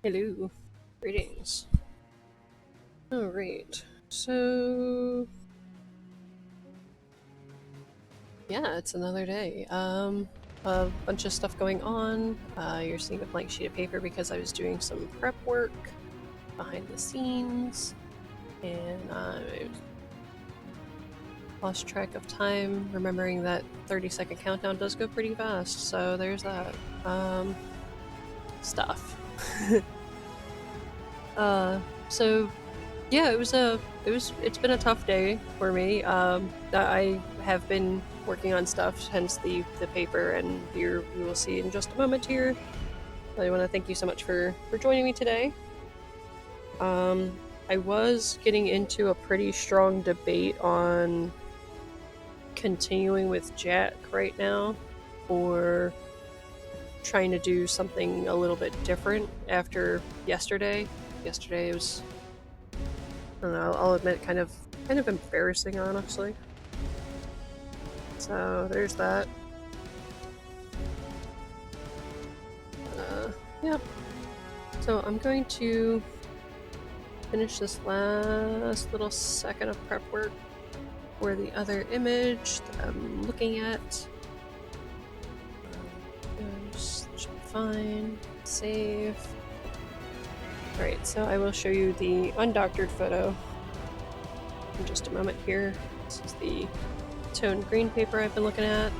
Hello. Greetings. Alright. So yeah, it's another day. A bunch of stuff going on. You're seeing a blank sheet of paper because I was doing some prep work behind the scenes, and I lost track of time, remembering that 30-second countdown does go pretty fast, so there's that. Stuff. So yeah, it's been a tough day for me. I have been working on stuff, hence the paper, and you will see in just a moment here. I want to thank you so much for joining me today. I was getting into a pretty strong debate on continuing with Jack right now, or trying to do something a little bit different after yesterday. Yesterday was, I don't know, I'll admit, kind of embarrassing, honestly. So there's that. Yeah. So I'm going to finish this last little second of prep work for the other image that I'm looking at. Should be fine. Save. Alright, so I will show you the undoctored photo in just a moment here. This is the toned green paper I've been looking at.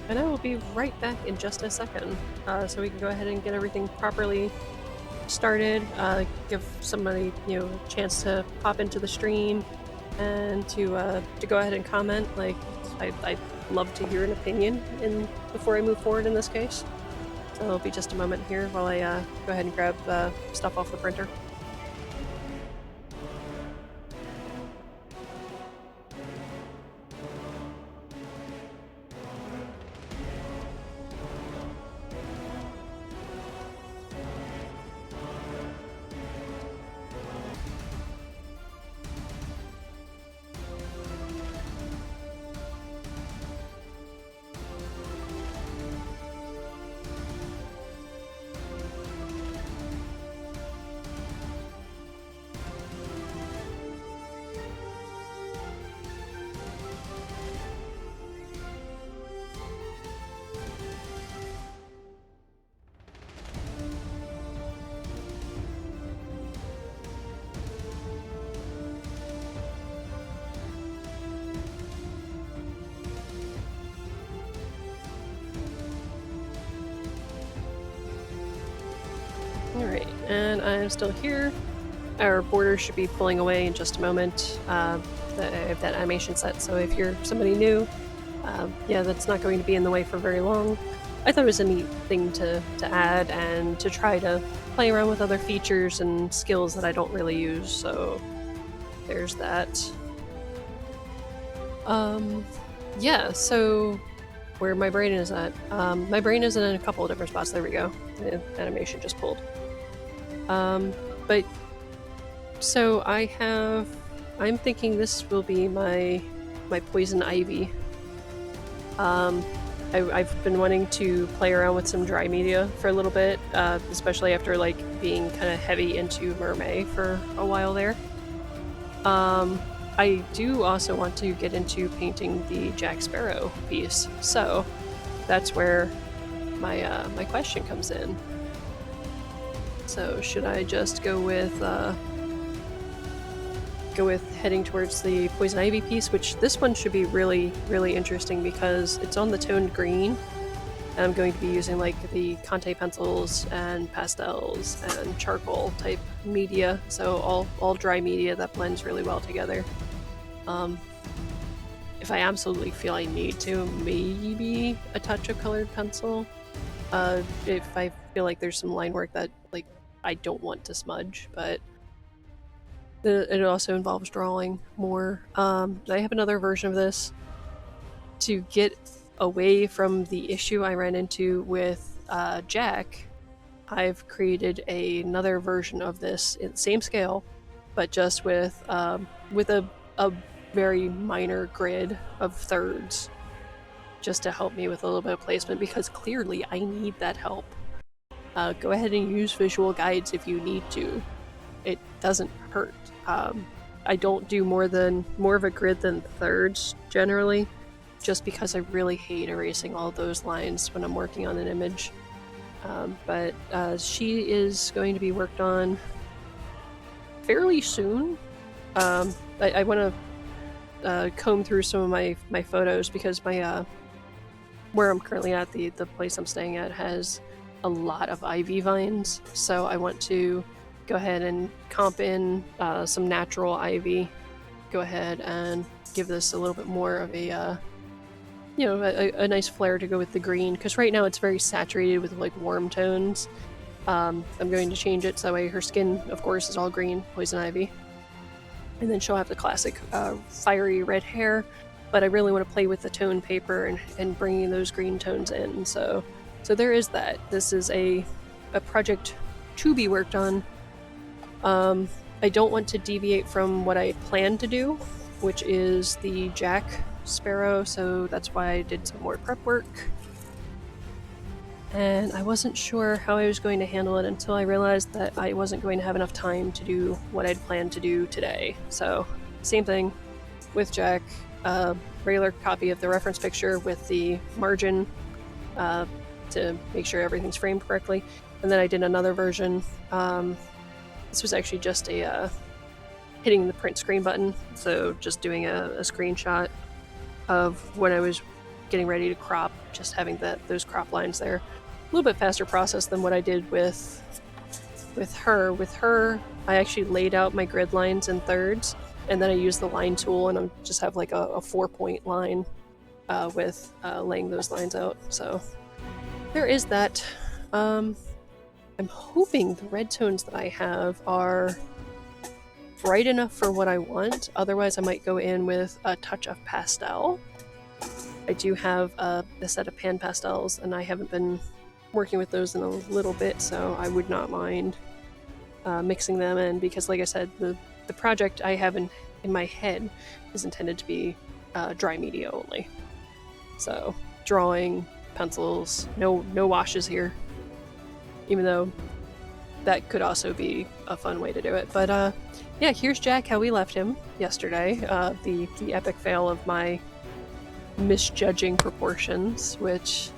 And I will be right back in just a second, so we can go ahead and get everything properly started, give somebody, a chance to pop into the stream and to go ahead and comment. Like, I'd love to hear an opinion before I move forward in this case. So it'll be just a moment here while I go ahead and grab stuff off the printer. Alright, and I'm still here. Our border should be pulling away in just a moment. I have that animation set, so if you're somebody new, yeah, that's not going to be in the way for very long. I thought it was a neat thing to add and to try to play around with other features and skills that I don't really use, so there's that. Yeah, so where my brain is at. My brain is in a couple of different spots. There we go. The animation just pulled. But so I'm thinking this will be my poison ivy. I've been wanting to play around with some dry media for a little bit, especially after like being kind of heavy into MerMay for a while there. I do also want to get into painting the Jack Sparrow piece, so that's where my question comes in. So should I just go with heading towards the poison ivy piece, which this one should be really, really interesting because it's on the toned green, and I'm going to be using like the Conte pencils and pastels and charcoal type media, so all dry media that blends really well together. If I absolutely feel I need to, maybe a touch of colored pencil. If I feel like there's some line work that like I don't want to smudge, but it also involves drawing more. I have another version of this to get away from the issue I ran into with Jack. I've created another version of this in the same scale, but just with a very minor grid of thirds, just to help me with a little bit of placement, because clearly I need that help. go ahead and use visual guides if you need to. It doesn't hurt. I don't do more of a grid than thirds generally, just because I really hate erasing all those lines when I'm working on an image. But she is going to be worked on fairly soon. I want to comb through some of my photos because my where I'm currently at, the place I'm staying at, has a lot of ivy vines, so I want to go ahead and comp in some natural ivy, go ahead and give this a little bit more of a a nice flare to go with the green, because right now it's very saturated with like warm tones. I'm going to change it so that way her skin, of course, is all green, poison ivy, and then she'll have the classic fiery red hair, but I really want to play with the tone paper and bringing those green tones in. So there is that. This is a project to be worked on. I don't want to deviate from what I planned to do, which is the Jack Sparrow, so that's why I did some more prep work. And I wasn't sure how I was going to handle it until I realized that I wasn't going to have enough time to do what I'd planned to do today. So, same thing with Jack, regular copy of the reference picture with the margin to make sure everything's framed correctly. And then I did another version. This was actually just a hitting the print screen button, so just doing a screenshot of when I was getting ready to crop, just having those crop lines there. A little bit faster process than what I did with her. With her, I actually laid out my grid lines in thirds, and then I used the line tool, and I just have like a 4-point line with laying those lines out. So there is that. I'm hoping the red tones that I have are bright enough for what I want. Otherwise, I might go in with a touch of pastel. I do have a set of pan pastels, and I haven't been working with those in a little bit, so I would not mind mixing them in, because like I said, the project I have in my head is intended to be dry media only. So drawing, pencils, no washes here, even though that could also be a fun way to do it. But yeah, here's Jack how we left him yesterday. The epic fail of my misjudging proportions, which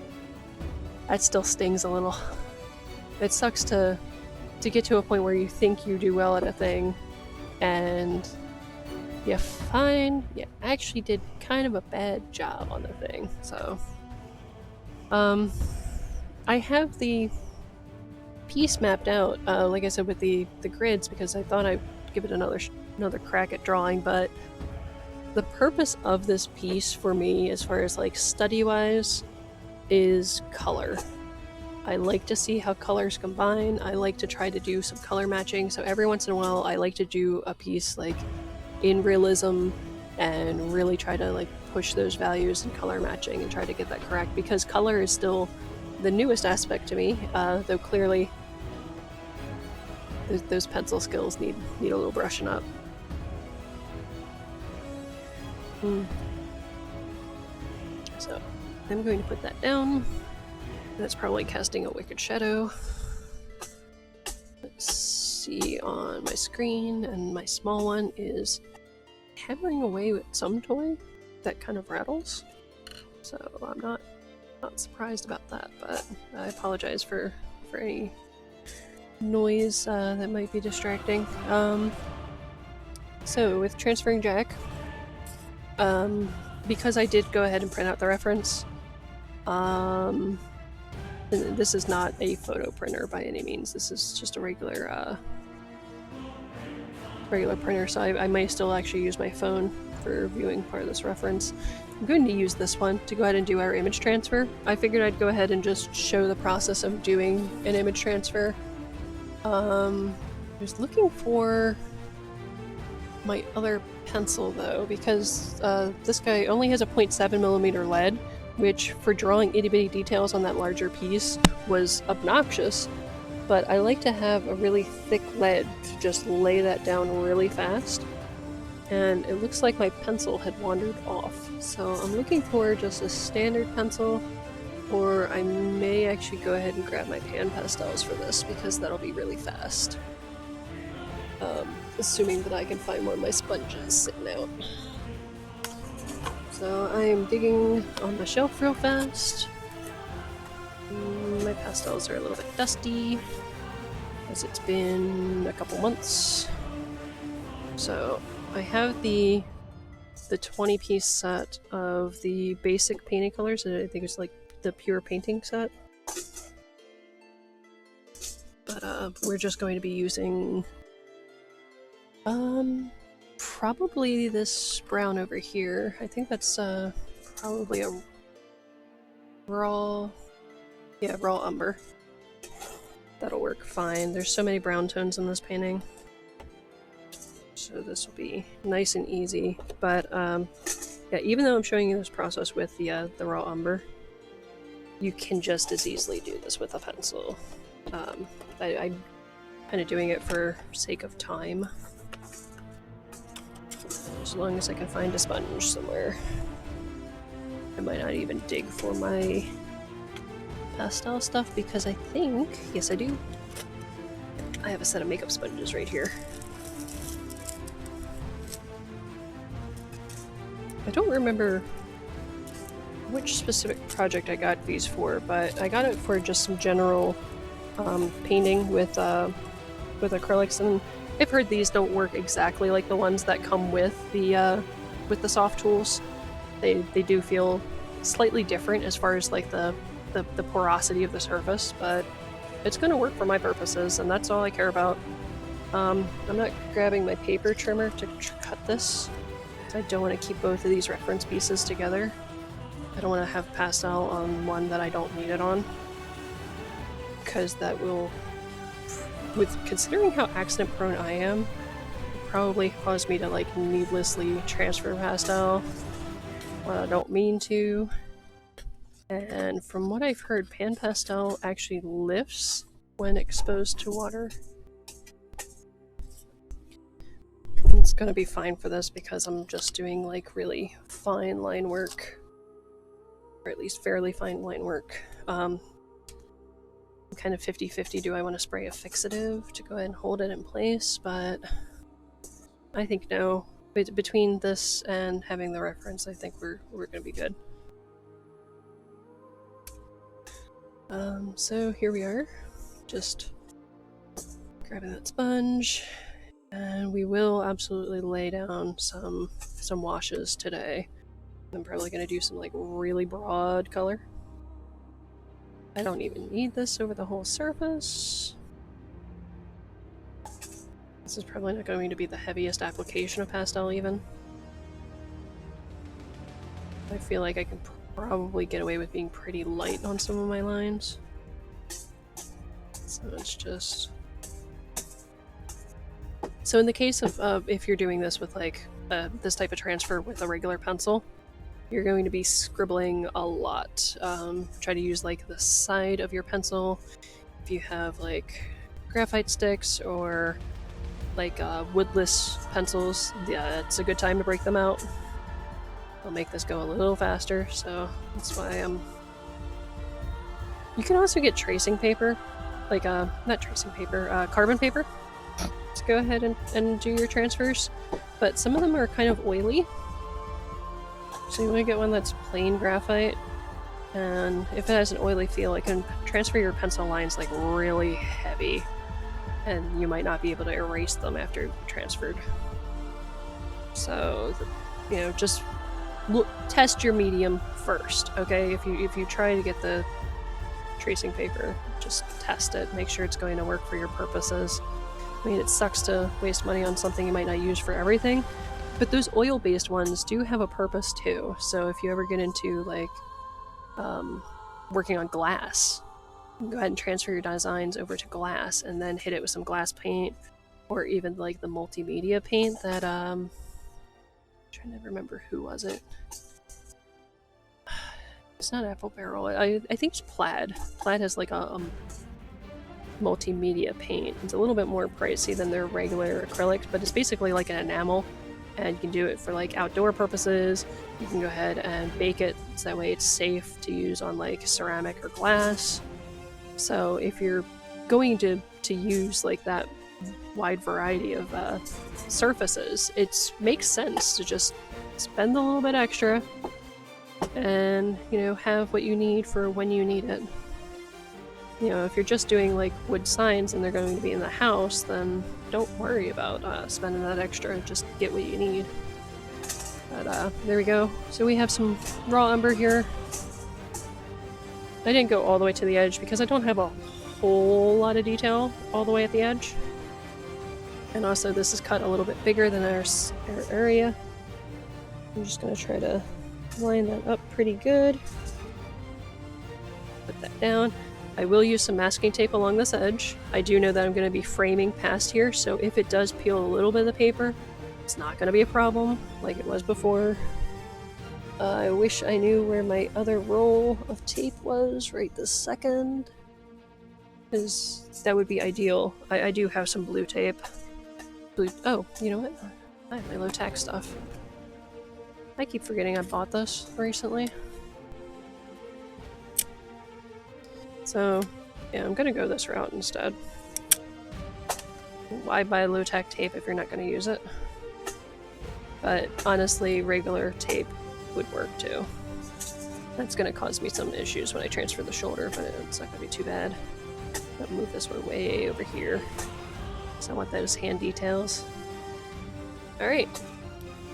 that still stings a little. It sucks to get to a point where you think you do well at a thing and you find you actually did kind of a bad job on the thing. So I have the piece mapped out, like I said, with the grids, because I thought I'd give it another crack at drawing, but the purpose of this piece for me, as far as like study-wise, is color. I like to see how colors combine. I like to try to do some color matching, so every once in a while I like to do a piece like in realism and really try to like push those values in color matching and try to get that correct, because color is still the newest aspect to me, though clearly those pencil skills need a little brushing up. So I'm going to put that down. That's probably casting a wicked shadow. Let's see on my screen, and my small one is hammering away with some toy that kind of rattles. So I'm not surprised about that, but I apologize for any noise that might be distracting. So with transferring Jack, because I did go ahead and print out the reference, this is not a photo printer by any means. This is just a regular printer, so I might still actually use my phone for viewing part of this reference. I'm going to use this one to go ahead and do our image transfer. I figured I'd go ahead and just show the process of doing an image transfer. I was looking for my other pencil though, because this guy only has a 0.7mm lead, which for drawing itty-bitty details on that larger piece was obnoxious, but I like to have a really thick lead to just lay that down really fast. And it looks like my pencil had wandered off, so I'm looking for just a standard pencil. Or I may actually go ahead and grab my pan pastels for this because that'll be really fast. Assuming that I can find one of my sponges sitting out. So I am digging on the shelf real fast. My pastels are a little bit dusty as it's been a couple months. So I have the 20-piece set of the basic painting colors. I think it's like the pure painting set. But we're just going to be using probably this brown over here. I think that's probably a raw umber. That'll work fine. There's so many brown tones in this painting. So this will be nice and easy. But yeah, even though I'm showing you this process with the raw umber, you can just as easily do this with a pencil. I'm kind of doing it for sake of time. As long as I can find a sponge somewhere. I might not even dig for my pastel stuff because I think, yes I do, I have a set of makeup sponges right here. I don't remember which specific project I got these for, but I got it for just some general painting with acrylics, and I've heard these don't work exactly like the ones that come with the soft tools. They do feel slightly different as far as like the porosity of the surface, but it's going to work for my purposes, and that's all I care about. I'm not grabbing my paper trimmer to cut this. I don't want to keep both of these reference pieces together. I don't want to have pastel on one that I don't need it on, because that will, with considering how accident prone I am, probably cause me to like needlessly transfer pastel when I don't mean to. And from what I've heard, pan pastel actually lifts when exposed to water. It's gonna be fine for this because I'm just doing like really fine line work, or at least fairly fine line work. I'm kind of 50-50. Do I want to spray a fixative to go ahead and hold it in place? But I think no. Between this and having the reference, I think we're gonna be good. So here we are, just grabbing that sponge, and we will absolutely lay down some washes today. I'm probably gonna do some like really broad color. I don't even need this over the whole surface. This is probably not going to be the heaviest application of pastel even. I feel like I can probably get away with being pretty light on some of my lines. So it's just... So in the case of if you're doing this with like this type of transfer with a regular pencil, you're going to be scribbling a lot. Try to use like the side of your pencil. If you have like graphite sticks or like woodless pencils, yeah, it's a good time to break them out. I'll make this go a little faster, so that's why I'm... You can also get tracing paper, like not tracing paper, carbon paper, to go ahead and do your transfers, but some of them are kind of oily. So you want to get one that's plain graphite, and if it has an oily feel, it can transfer your pencil lines like really heavy, and you might not be able to erase them after transferred. So, you know, just test your medium first, okay? If you try to get the tracing paper, just test it, make sure it's going to work for your purposes. I mean, it sucks to waste money on something you might not use for everything, but those oil-based ones do have a purpose too. So if you ever get into like working on glass, go ahead and transfer your designs over to glass and then hit it with some glass paint, or even like the multimedia paint that I'm trying to remember who was it. It's not Apple Barrel. I think it's Plaid. Plaid has like a multimedia paint. It's a little bit more pricey than their regular acrylics, but it's basically like an enamel and you can do it for like outdoor purposes. You can go ahead and bake it, so that way it's safe to use on like ceramic or glass. So if you're going to use like that wide variety of surfaces, it makes sense to just spend a little bit extra and, you know, have what you need for when you need it. You know, if you're just doing like wood signs and they're going to be in the house, then don't worry about spending that extra. Just get what you need. But there we go. So we have some raw umber here. I didn't go all the way to the edge because I don't have a whole lot of detail all the way at the edge. And also this is cut a little bit bigger than our area. I'm just going to try to line that up pretty good. Put that down. I will use some masking tape along this edge. I do know that I'm going to be framing past here, so if it does peel a little bit of the paper, it's not going to be a problem like it was before. I wish I knew where my other roll of tape was right this second, because that would be ideal. I do have some blue tape. Oh, you know what? I have my low tack stuff. I keep forgetting I bought this recently. So, yeah, I'm gonna go this route instead. Why buy low tack tape if you're not gonna use it? But honestly, regular tape would work too. That's gonna cause me some issues when I transfer the shoulder, but it's not gonna be too bad. I'll move this one way over here, because I want those hand details. Alright,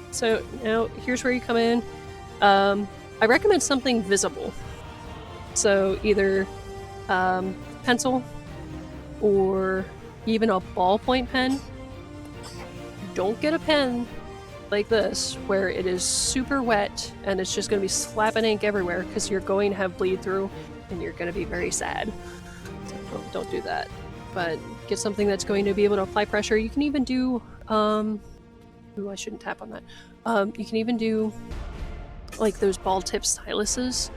so now here's where you come in. I recommend something visible. So either pencil or even a ballpoint pen. Don't get a pen like this where it is super wet and it's just going to be slapping ink everywhere, because you're going to have bleed through and you're going to be very sad. So don't do that. But get something that's going to be able to apply pressure. You can even do ooh, I shouldn't tap on that. You can even do like those ball tip styluses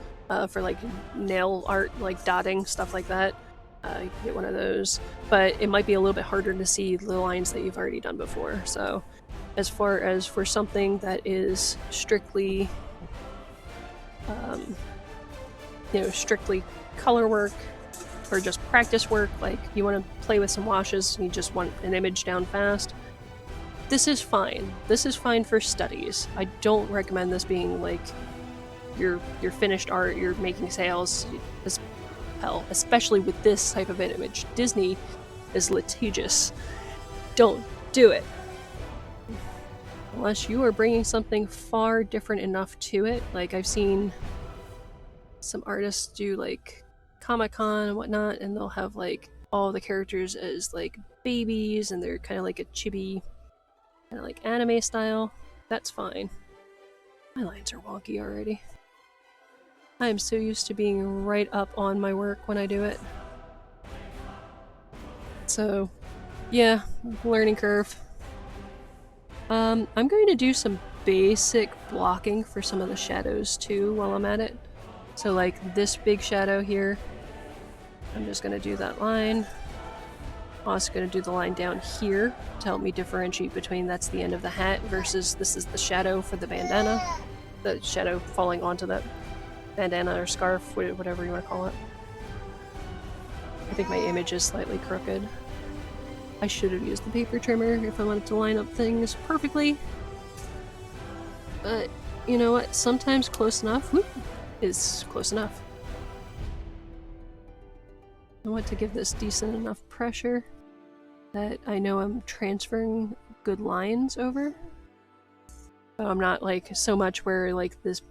for like nail art, like dotting, stuff like that. You can get one of those, but it might be a little bit harder to see the lines that you've already done before. So as far as for something that is strictly you know, strictly color work or just practice work, like you want to play with some washes and you just want an image down fast, this is fine. This is fine for studies. I don't recommend this being like your finished art, you're making sales as hell, especially with this type of image. Disney is litigious. Don't do it. Unless you are bringing something far different enough to it. Like I've seen some artists do like Comic-Con and whatnot, and they'll have like all the characters as like babies and they're kind of like a chibi, kind of like anime style. That's fine. My lines are wonky already. I am so used to being right up on my work when I do it. So, yeah, learning curve. I'm going to do some basic blocking for some of the shadows too while I'm at it. So like this big shadow here, I'm just going to do that line. I'm also going to do the line down here to help me differentiate between that's the end of the hat versus this is the shadow for the bandana. The shadow falling onto that bandana or scarf, whatever you want to call it. I think my image is slightly crooked. I should have used the paper trimmer if I wanted to line up things perfectly. But you know what? Sometimes close enough is close enough. I want to give this decent enough pressure that I know I'm transferring good lines over. But I'm not like so much where like the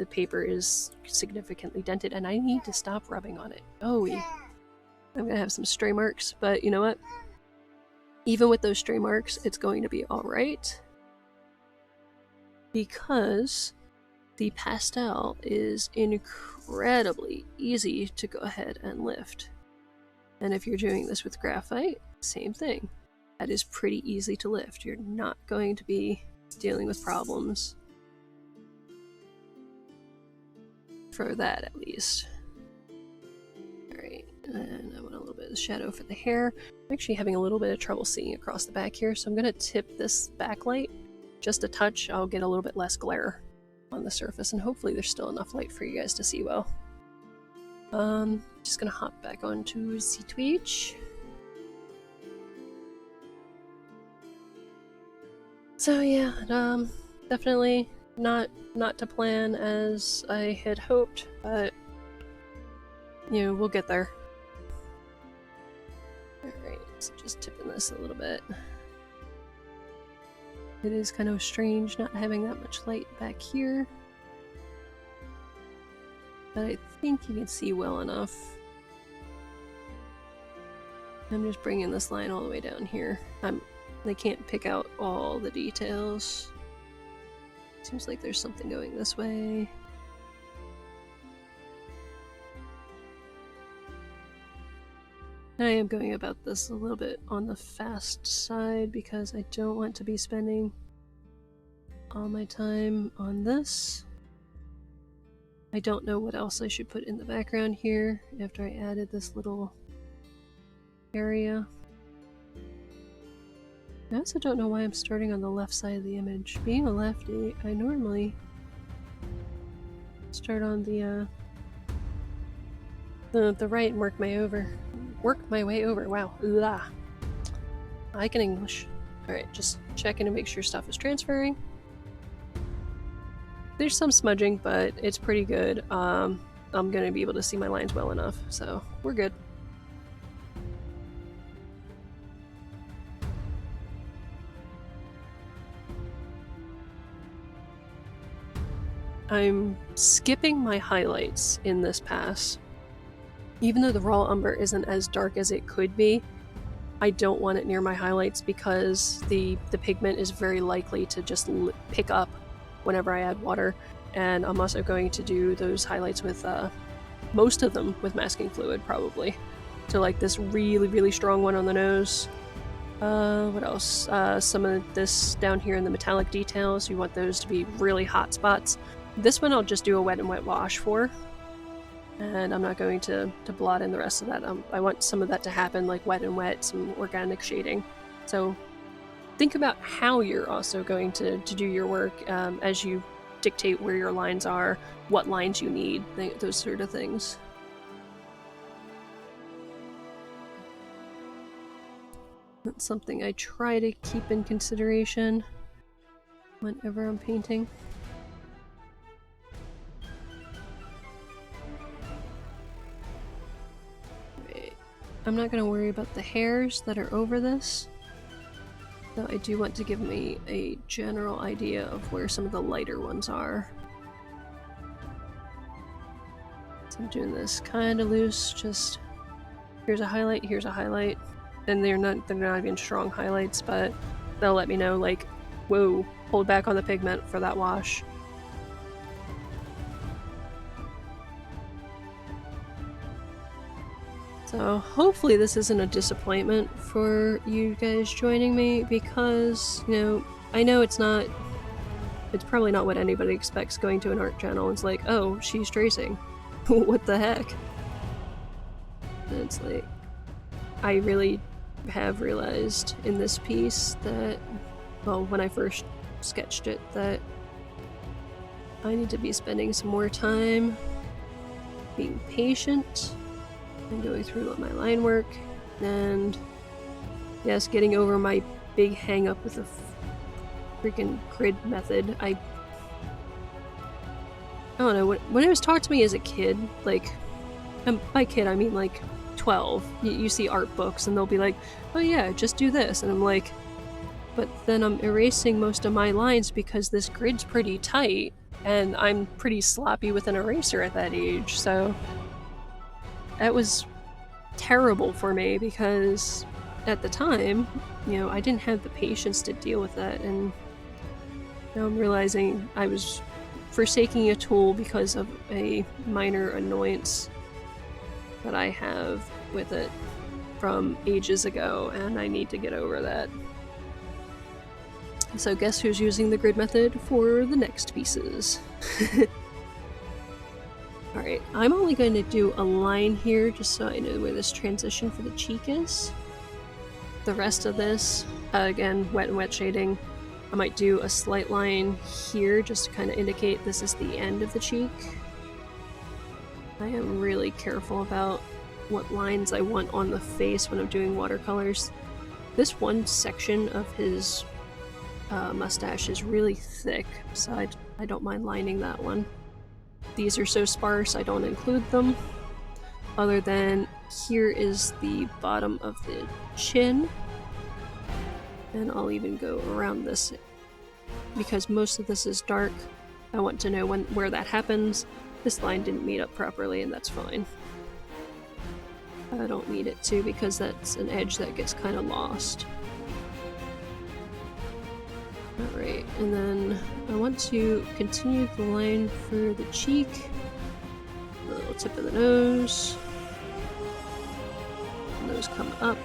paper is significantly dented and I need to stop rubbing on it. Oh, I'm gonna have some stray marks, but you know what? Even with those stray marks, it's going to be alright. Because the pastel is incredibly easy to go ahead and lift. And if you're doing this with graphite, same thing. That is pretty easy to lift. You're not going to be dealing with problems. For that, at least. Alright, and I want a little bit of shadow for the hair. I'm actually having a little bit of trouble seeing across the back here, so I'm going to tip this backlight just a touch, I'll get a little bit less glare on the surface, and hopefully there's still enough light for you guys to see well. Just gonna hop back onto the Twitch. So yeah, definitely not to plan as I had hoped, but you know, we'll get there. Alright, so just tipping this a little bit. It is kind of strange not having that much light back here, but I think you can see well enough. I'm just bringing this line all the way down here. They can't pick out all the details. Seems like there's something going this way. I am going about this a little bit on the fast side because I don't want to be spending all my time on this. I don't know what else I should put in the background here after I added this little area. I also don't know why I'm starting on the left side of the image. Being a lefty, I normally start on the right and work my way over. Wow. Ugh. I can English. Alright, just checking to make sure stuff is transferring. There's some smudging, but it's pretty good. I'm gonna be able to see my lines well enough, so we're good. I'm skipping my highlights in this pass. Even though the raw umber isn't as dark as it could be, I don't want it near my highlights because the pigment is very likely to just pick up whenever I add water. And I'm also going to do those highlights with, most of them with masking fluid, probably. So like this really, really strong one on the nose. What else? Some of this down here in the metallic details, you want those to be really hot spots. This one I'll just do a wet and wet wash for, and I'm not going to blot in the rest of that. I want some of that to happen like wet and wet, some organic shading. So think about how you're also going to do your work as you dictate where your lines are, what lines you need, those sort of things. That's something I try to keep in consideration whenever I'm painting. I'm not going to worry about the hairs that are over this, though I do want to give me a general idea of where some of the lighter ones are. So I'm doing this kind of loose, just here's a highlight, and they're not even strong highlights, but they'll let me know like, whoa, hold back on the pigment for that wash. So hopefully this isn't a disappointment for you guys joining me, because, you know, I know it's probably not what anybody expects going to an art channel. It's like, oh, she's tracing. What the heck? And it's like, I really have realized in this piece that, well, when I first sketched it, that I need to be spending some more time being patient and going through my line work, and yes, getting over my big hang up with the freaking grid method. I don't know, when it was taught to me as a kid, like, by kid I mean like 12, you see art books and they'll be like, oh yeah, just do this, and I'm like, but then I'm erasing most of my lines because this grid's pretty tight and I'm pretty sloppy with an eraser at that age. So that was terrible for me because at the time, you know, I didn't have the patience to deal with that, and now I'm realizing I was forsaking a tool because of a minor annoyance that I have with it from ages ago, and I need to get over that. So guess who's using the grid method for the next pieces? Alright, I'm only going to do a line here just so I know where this transition for the cheek is. The rest of this, again, wet and wet shading, I might do a slight line here just to kind of indicate this is the end of the cheek. I am really careful about what lines I want on the face when I'm doing watercolors. This one section of his mustache is really thick, so I don't mind lining that one. These are so sparse I don't include them, other than here is the bottom of the chin, and I'll even go around this because most of this is dark. I want to know where that happens. This line didn't meet up properly, and that's fine. I don't need it to because that's an edge that gets kind of lost. Alright, and then I want to continue the line for the cheek, the little tip of the nose, nose come up.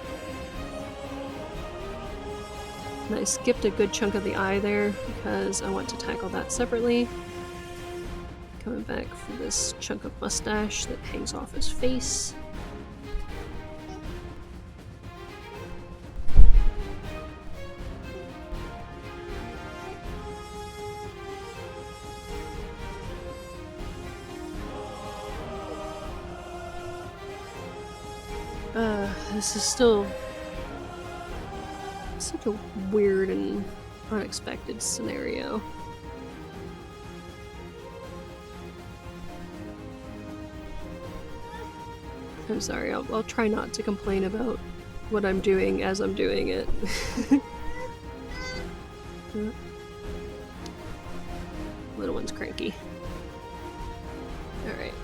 And I skipped a good chunk of the eye there because I want to tackle that separately. Coming back for this chunk of mustache that hangs off his face. This is still such a weird and unexpected scenario. I'm sorry, I'll try not to complain about what I'm doing as I'm doing it. Little one's cranky. Alright.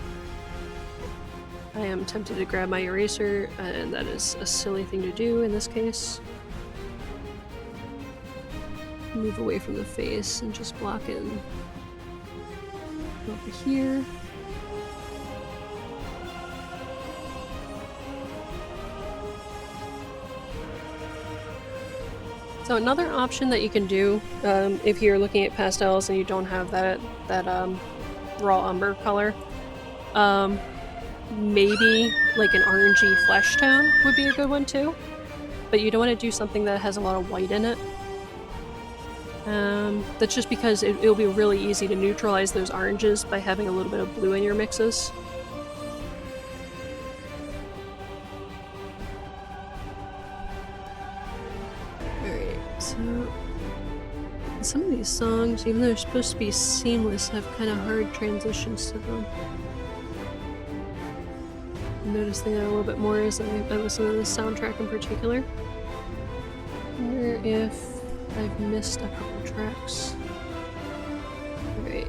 I am tempted to grab my eraser, and that is a silly thing to do in this case. Move away from the face and just block in over here. So another option that you can do, if you're looking at pastels and you don't have that raw umber color, maybe like an orangey flesh tone would be a good one too. But you don't want to do something that has a lot of white in it. That's just because it'll be really easy to neutralize those oranges by having a little bit of blue in your mixes. Alright, so some of these songs, even though they're supposed to be seamless, have kind of hard transitions to them. I'm noticing that a little bit more as I listen to the soundtrack in particular. I wonder if I've missed a couple tracks. Alright,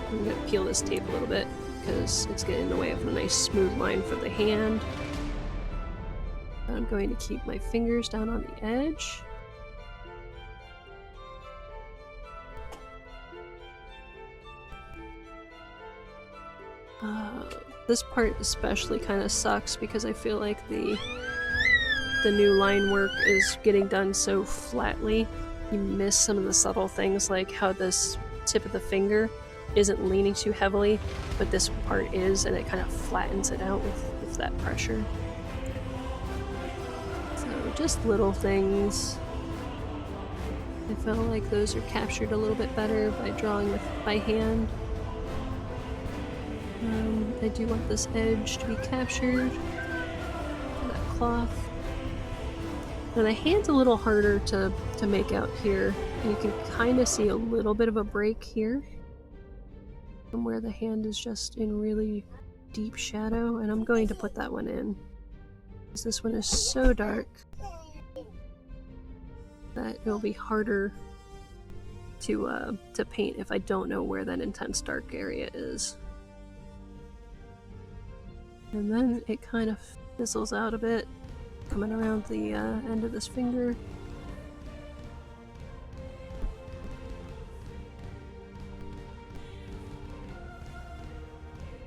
I'm gonna peel this tape a little bit because it's getting in the way of a nice smooth line for the hand. I'm going to keep my fingers down on the edge. This part especially kind of sucks because I feel like the new line work is getting done so flatly. You miss some of the subtle things, like how this tip of the finger isn't leaning too heavily, but this part is, and it kind of flattens it out with that pressure. So just little things. I felt like those are captured a little bit better by drawing by hand. I do want this edge to be captured for that cloth. Now the hand's a little harder to make out here. You can kind of see a little bit of a break here from where the hand is just in really deep shadow, and I'm going to put that one in because this one is so dark that it'll be harder to paint if I don't know where that intense dark area is. And then it kind of fizzles out a bit, coming around the end of this finger.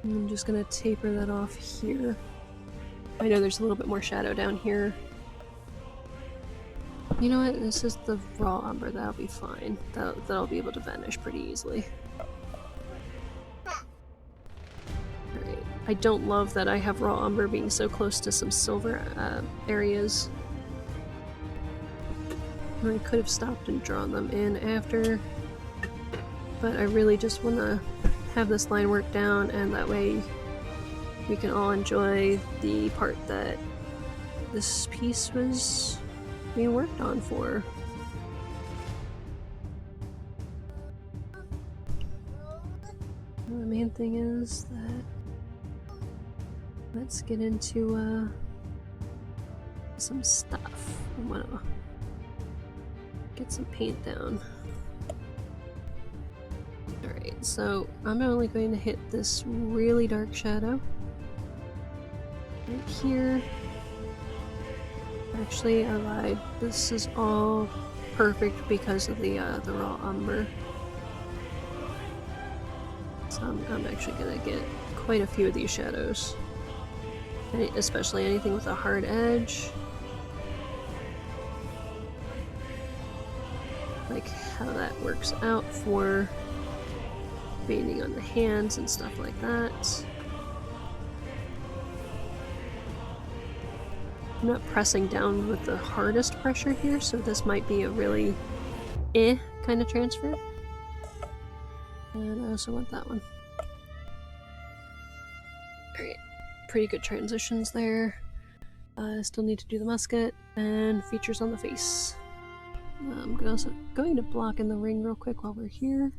And I'm just gonna taper that off here. I know there's a little bit more shadow down here. You know what? This is the raw umber. That'll be fine. That'll be able to vanish pretty easily. I don't love that I have raw umber being so close to some silver areas. I could have stopped and drawn them in after, but I really just want to have this line work down, and that way we can all enjoy the part that this piece was being worked on for. The main thing is that let's get into some stuff. I want to get some paint down. Alright, so I'm only going to hit this really dark shadow right here. Actually, I lied. This is all perfect because of the raw umber. So I'm actually gonna get quite a few of these shadows, especially anything with a hard edge, like how that works out for painting on the hands and stuff like that. I'm not pressing down with the hardest pressure here, so this might be a really kind of transfer. And I also want that one. Alright, pretty good transitions there. I still need to do the musket and features on the face. I'm also going to block in the ring real quick while we're here.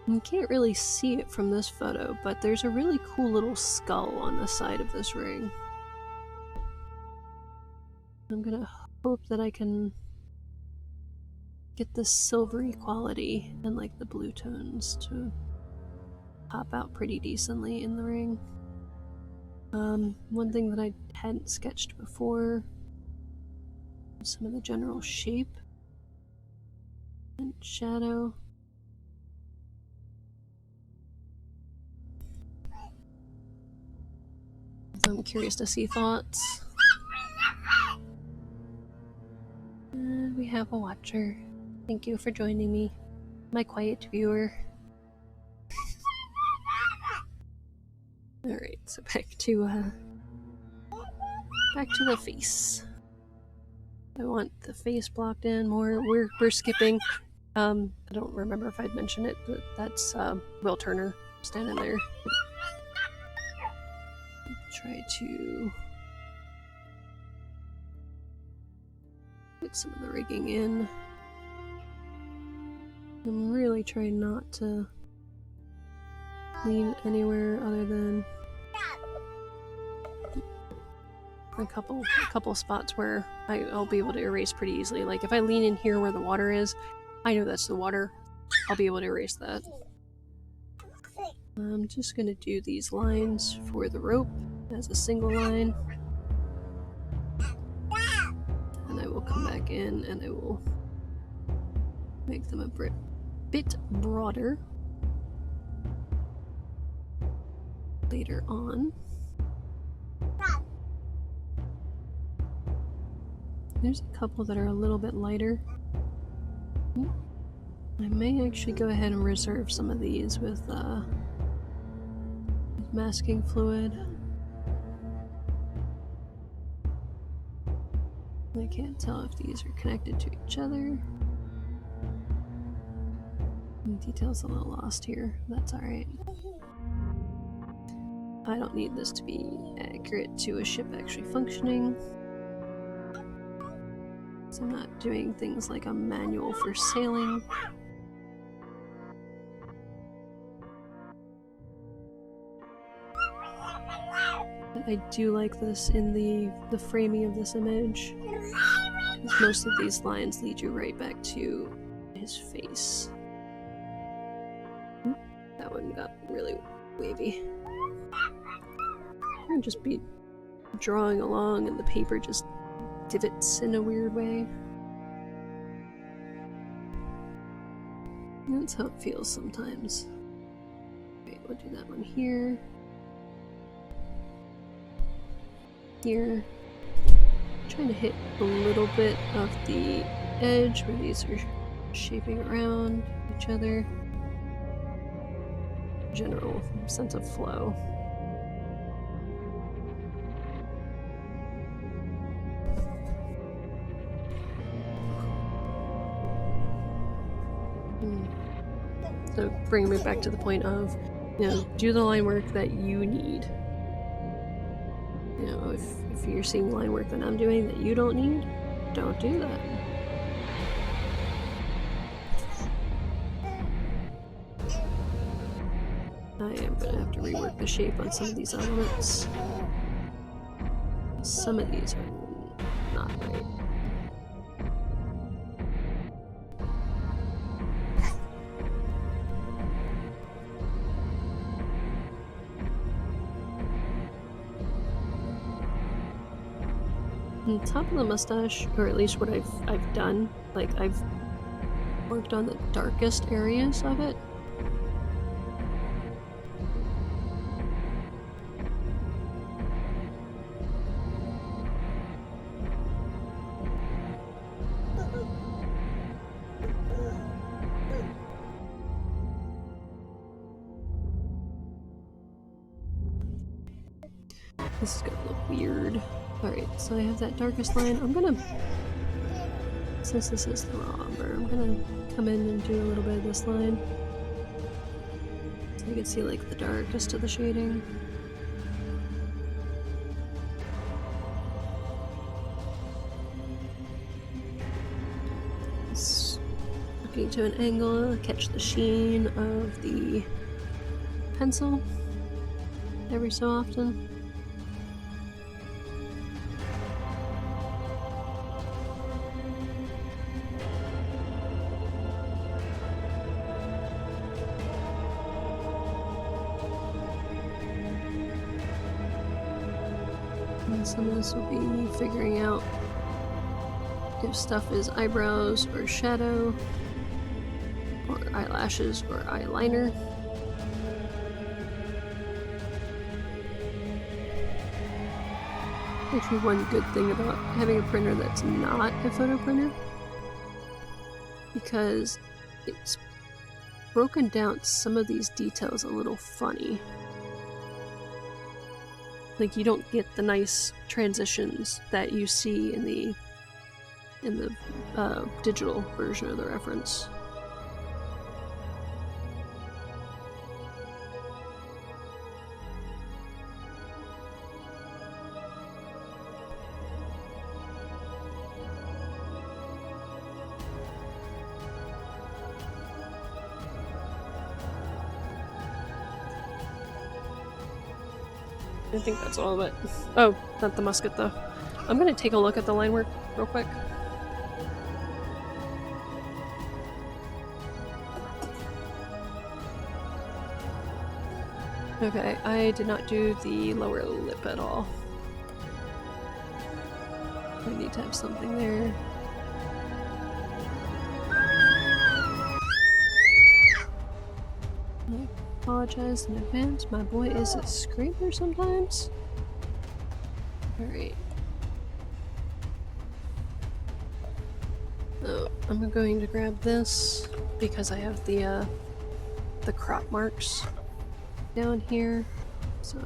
You can't really see it from this photo, but there's a really cool little skull on the side of this ring. I'm gonna hope that I can get the silvery quality and like the blue tones to pop out pretty decently in the ring. One thing that I hadn't sketched before, some of the general shape and shadow. I'm curious to see thoughts. And we have a watcher. Thank you for joining me, my quiet viewer. Alright, so back to the face. I want the face blocked in more. We're skipping. I don't remember if I'd mentioned it, but that's Will Turner standing there. Try to get some of the rigging in. I'm really trying not to lean anywhere other than a couple spots where I'll be able to erase pretty easily. Like if I lean in here where the water is, I know that's the water. I'll be able to erase that. I'm just gonna do these lines for the rope as a single line. And I will come back in and I will make them a bit broader later on. There's a couple that are a little bit lighter. I may actually go ahead and reserve some of these with masking fluid. I can't tell if these are connected to each other. The detail's a little lost here. That's alright. I don't need this to be accurate to a ship actually functioning. So I'm not doing things like a manual for sailing. But I do like this in the framing of this image, because most of these lines lead you right back to his face. That one got really wavy. I'd just be drawing along and the paper just divots in a weird way. That's how it feels sometimes. Okay, we'll do that one here. Here. Trying to hit a little bit of the edge where these are shaping around each other. General sense of flow. So bringing me back to the point of, you know, do the line work that you need. You know, if you're seeing line work that I'm doing that you don't need, don't do that. I am gonna have to rework the shape on some of these elements. Some of these are not right. On top of the mustache, or at least what I've done, like I've worked on the darkest areas of it. This is gonna look weird. Alright, so I have that darkest line. I'm gonna, since this is the raw umber, I'm gonna come in and do a little bit of this line. So you can see like the darkest of the shading. Just looking to an angle, catch the sheen of the pencil every so often. Some of this will be figuring out if stuff is eyebrows or shadow, or eyelashes or eyeliner. Actually, one good thing about having a printer that's not a photo printer, because it's broken down some of these details a little funny. Like, you don't get the nice transitions that you see in the digital version of the reference. I think that's all of it. Oh, not the musket though. I'm gonna take a look at the line work real quick. Okay, I did not do the lower lip at all. We need to have something there. I apologize in advance. My boy is a screamer sometimes. Alright. So, I'm going to grab this because I have the crop marks down here, so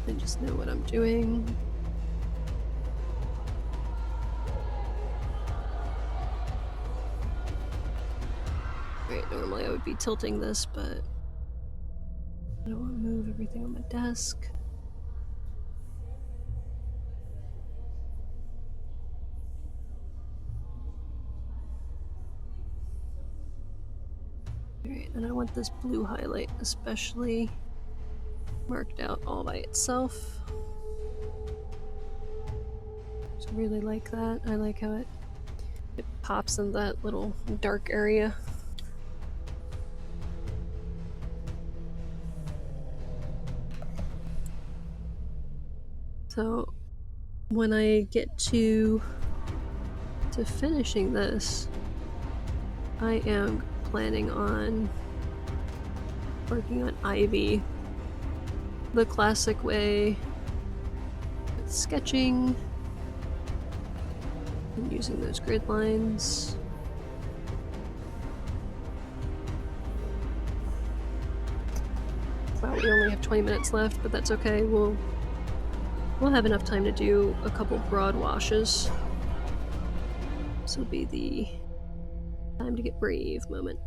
I just know what I'm doing. Right, normally I would be tilting this, but I don't want to move everything on my desk. Alright, and I want this blue highlight especially marked out all by itself. Just really like that. I like how it pops in that little dark area. So when I get to finishing this, I am planning on working on Ivy the classic way, with sketching and using those grid lines. Wow, we only have 20 minutes left, but that's okay. We'll have enough time to do a couple broad washes. This will be the Time to get brave moment.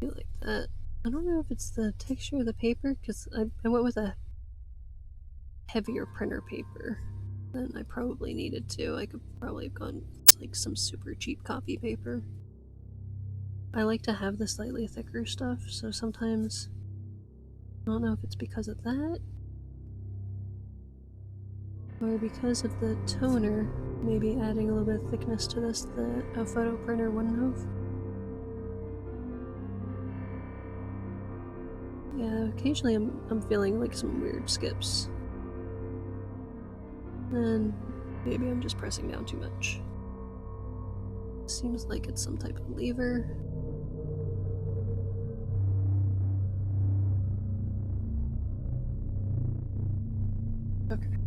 Like that. I don't know if it's the texture of the paper, because I went with a heavier printer paper than I probably needed to. I could probably have gone with like some super cheap copy paper. I like to have the slightly thicker stuff, so sometimes I don't know if it's because of that or because of the toner, maybe adding a little bit of thickness to this that a photo printer wouldn't have. Yeah, occasionally I'm feeling like some weird skips. And maybe I'm just pressing down too much. Seems like it's some type of lever. Okay.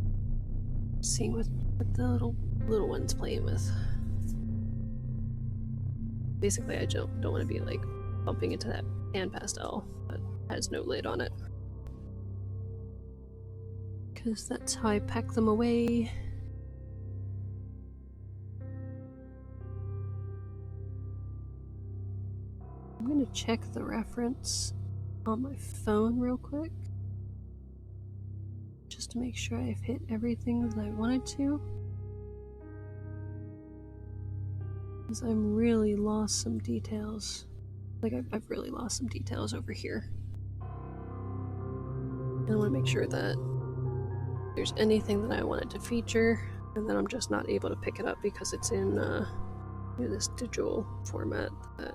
Seeing what the little one's playing with. Basically, I don't want to be like bumping into that pan pastel that has no lid on it. Because that's how I pack them away. I'm gonna check the reference on my phone real quick. Just to make sure I've hit everything that I wanted to. Because I've really lost some details. Like, I've really lost some details over here. And I want to make sure that there's anything that I wanted to feature, and then I'm just not able to pick it up because it's in this digital format. That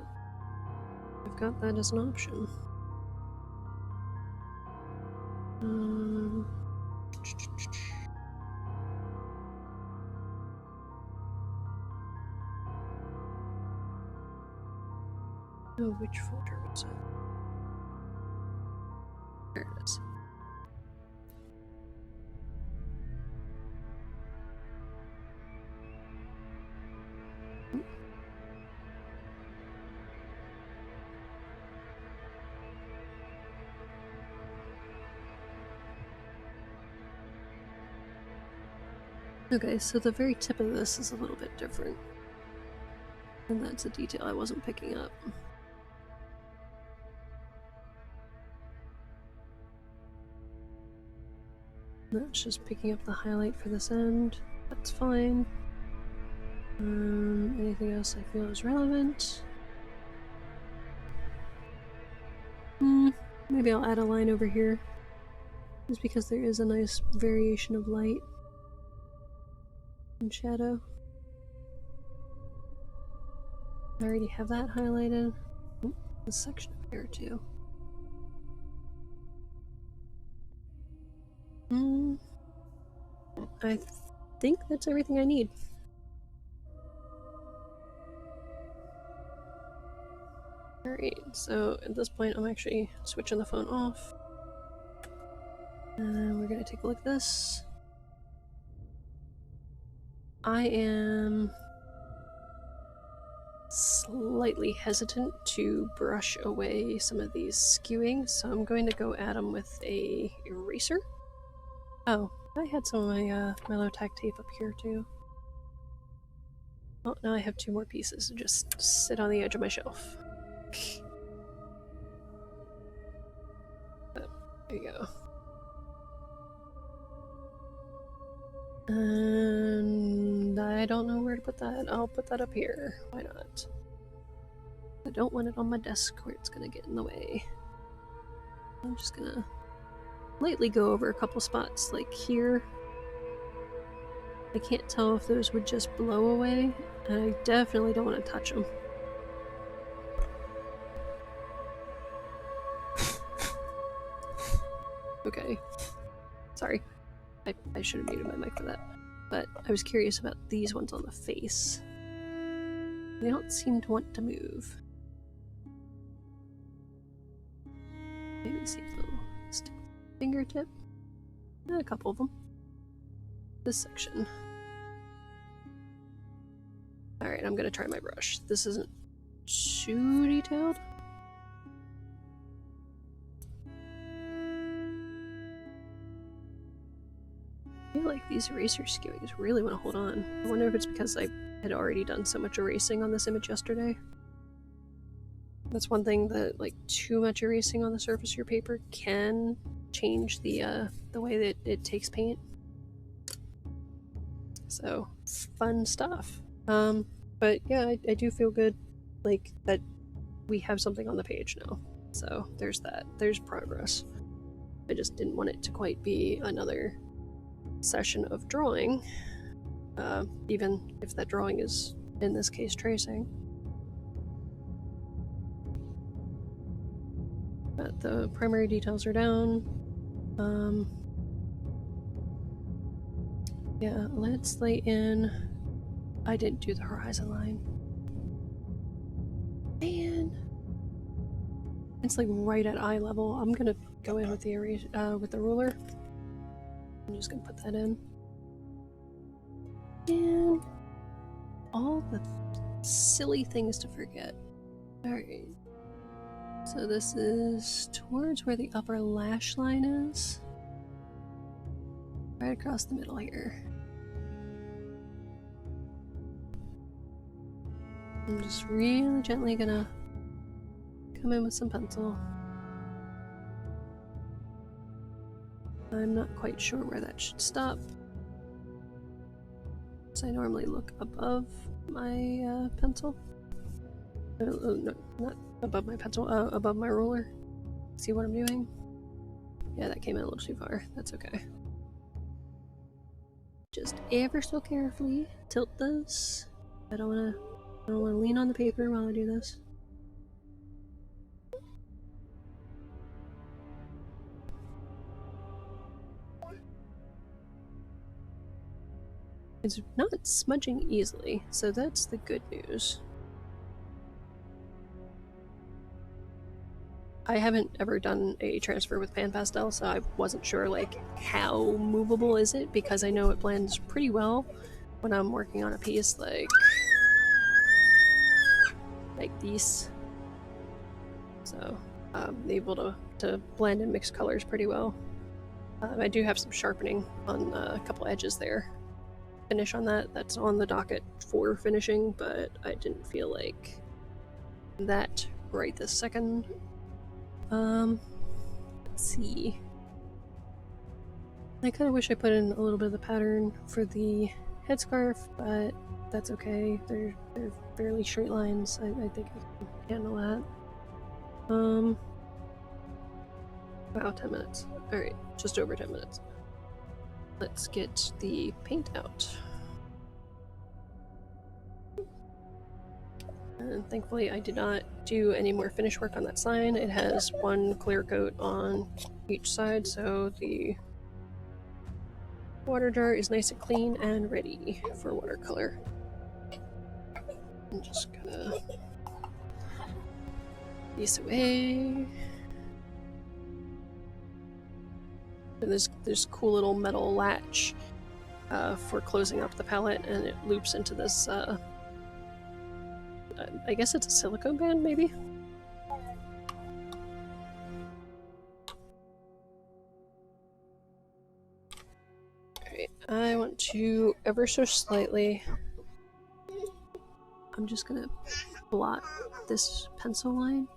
I've got that as an option. Oh, which folder was it? There it is. Okay, so the very tip of this is a little bit different. And that's a detail I wasn't picking up. That's just picking up the highlight for this end. That's fine. Anything else I feel is relevant? Maybe I'll add a line over here. Just because there is a nice variation of light and shadow. I already have that highlighted. This section up here too. I think that's everything I need. Alright, so at this point I'm actually switching the phone off. And we're gonna take a look at this. I am slightly hesitant to brush away some of these skewing, so I'm going to go at them with a eraser. Oh, I had some of my my low tack tape up here too. Well, now I have 2 more pieces to just sit on the edge of my shelf. But, there you go. And I don't know where to put that. I'll put that up here. Why not? I don't want it on my desk where it's gonna get in the way. I'm just gonna lightly go over a couple spots, like here. I can't tell if those would just blow away, and I definitely don't want to touch them. Okay. Sorry. I should have muted my mic for that. But I was curious about these ones on the face. They don't seem to want to move. Maybe see a little fingertip. A couple of them. This section. Alright, I'm gonna try my brush. This isn't too detailed. I feel like these eraser skewings really want to hold on. I wonder if it's because I had already done so much erasing on this image yesterday. That's one thing that, like, too much erasing on the surface of your paper can change the way that it takes paint. So, fun stuff. But yeah, I do feel good, like, that we have something on the page now. So, there's that. There's progress. I just didn't want it to quite be another session of drawing, even if that drawing is, in this case, tracing. But the primary details are down. Yeah, let's lay in. I didn't do the horizon line. Man, it's like right at eye level. I'm gonna go in with the ruler. I'm just gonna put that in. And all the silly things to forget. Alright. So this is towards where the upper lash line is. Right across the middle here. I'm just really gently gonna come in with some pencil. I'm not quite sure where that should stop. So I normally look above my pencil. No, not above my pencil, above my ruler. See what I'm doing? Yeah, that came in a little too far. That's okay. Just ever so carefully tilt this. I don't wanna lean on the paper while I do this. It's not smudging easily, so that's the good news. I haven't ever done a transfer with pan pastel, so I wasn't sure like how movable is it, because I know it blends pretty well when I'm working on a piece like these. So I'm able to blend and mix colors pretty well. I do have some sharpening on a couple edges there. Finish on that. That's on the docket for finishing, but I didn't feel like that right this second. Let's see. I kind of wish I put in a little bit of the pattern for the headscarf, but that's okay. They're fairly straight lines. I think I can handle that. Wow, 10 minutes. Alright, just over 10 minutes. Let's get the paint out. And thankfully I did not do any more finish work on that sign. It has one clear coat on each side, so the water jar is nice and clean and ready for watercolor. I'm just gonna piece away. And there's cool little metal latch for closing up the palette, and it loops into this I guess it's a silicone band, maybe? Alright, I want to ever so slightly... I'm just gonna blot this pencil line,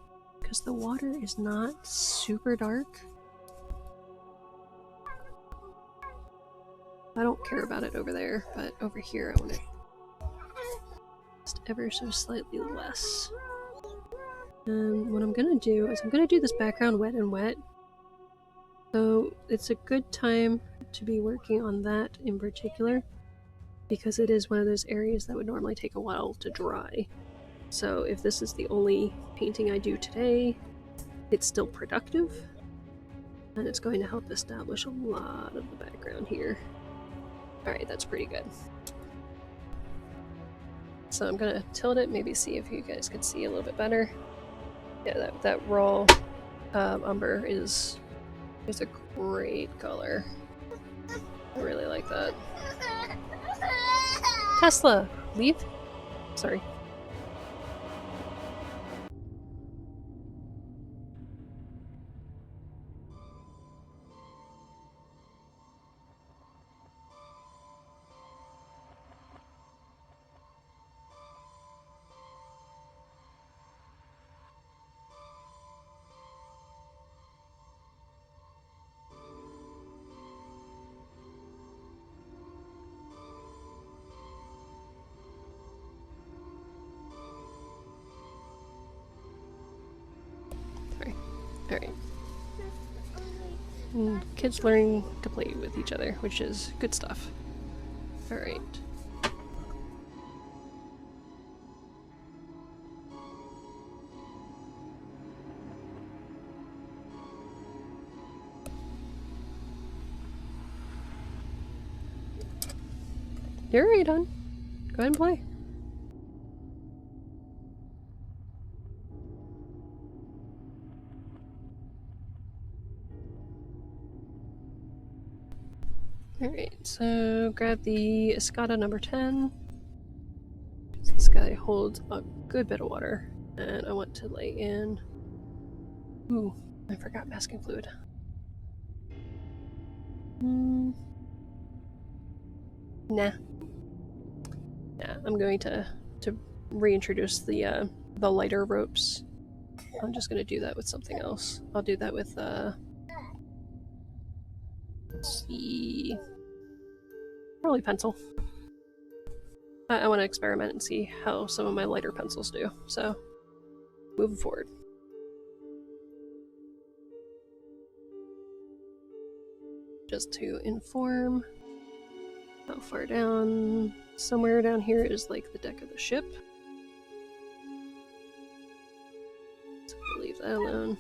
because the water is not super dark. I don't care about it over there, but over here I want it just ever so slightly less. And what I'm gonna do is I'm gonna do this background wet and wet. So it's a good time to be working on that in particular, because it is one of those areas that would normally take a while to dry. So if this is the only painting I do today, it's still productive. And it's going to help establish a lot of the background here. Alright, that's pretty good. So I'm gonna tilt it, maybe see if you guys could see a little bit better. Yeah, that raw umber is a great color. I really like that. Tesla, leave? Sorry. Alright. Kids learning to play with each other, which is good stuff. Alright. You're already done. Go ahead and play. Alright, so grab the Escada number 10. This guy holds a good bit of water, and I want to lay in... Ooh, I forgot masking fluid. Nah. Yeah, I'm going to reintroduce the lighter ropes. I'm just gonna do that with something else. I'll do that with let's see, probably pencil. I want to experiment and see how some of my lighter pencils do. So, moving forward. Just to inform how far down, somewhere down here is like the deck of the ship. So we'll leave that alone.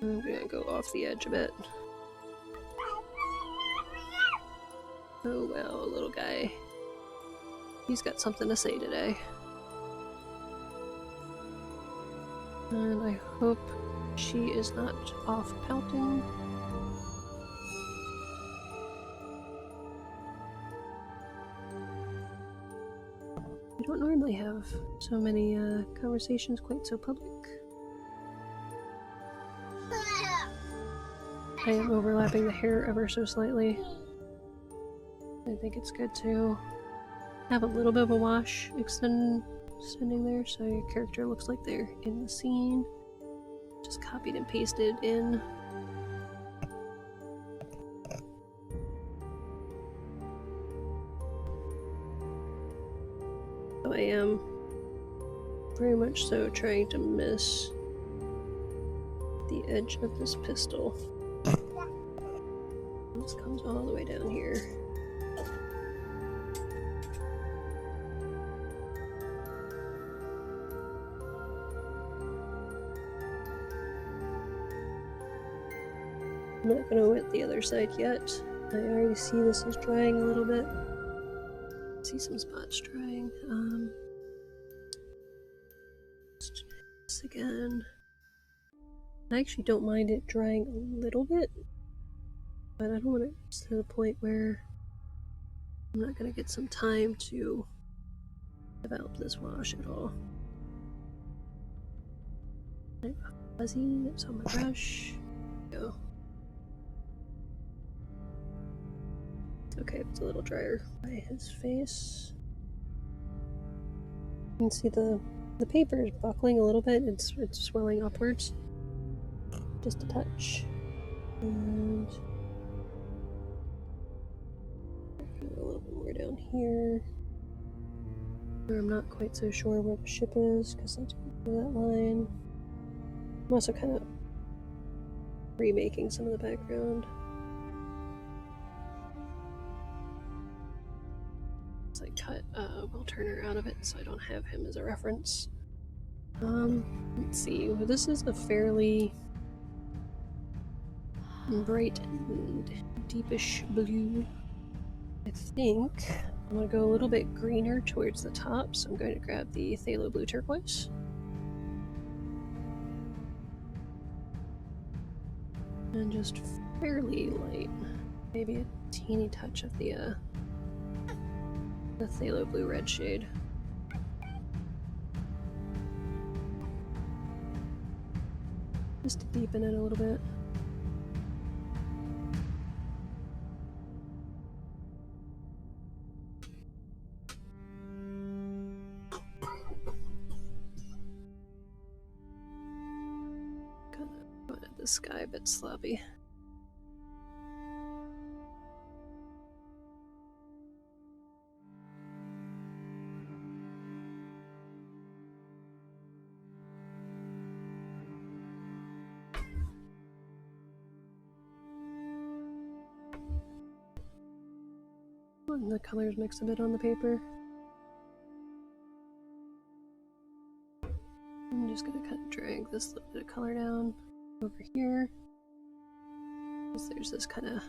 I'm gonna go off the edge a bit. Oh wow, little guy. He's got something to say today. And I hope she is not off pouting. We don't normally have so many conversations quite so public. I am overlapping the hair ever so slightly. I think it's good to have a little bit of a wash extending there so your character looks like they're in the scene. Just copied and pasted in. So I am very much so trying to miss the edge of this pistol. This comes all the way down here. I'm not going to wet the other side yet. I already see this is drying a little bit. See some spots drying. Let's do this again. I actually don't mind it drying a little bit, but I don't want it to the point where I'm not going to get some time to develop this wash at all. Fuzzy, that's on my brush. Go. Okay, it's a little drier by his face. You can see the paper is buckling a little bit. It's swelling upwards. Just a touch. And a little bit more down here. Where I'm not quite so sure where the ship is, because that's that line. I'm also kind of remaking some of the background. So I cut Will Turner out of it, so I don't have him as a reference. Let's see. Well, this is a fairly bright and deepish blue. I think I'm going to go a little bit greener towards the top, so I'm going to grab the phthalo blue turquoise. And just fairly light. Maybe a teeny touch of the phthalo blue red shade. Just to deepen it a little bit. Kind of going at the sky a bit sloppy. And the colors mix a bit on the paper. I'm just gonna kind of drag this little bit of color down over here. Because there's this kind of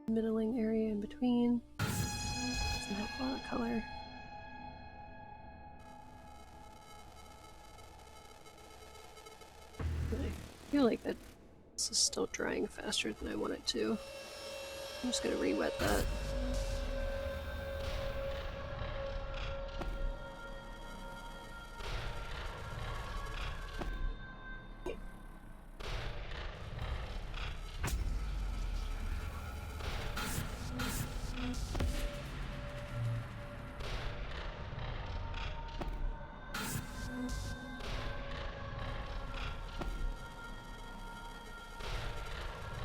middling area in between. Doesn't have a lot of color. But I feel like that this is still drying faster than I want it to. I'm just gonna re-wet that.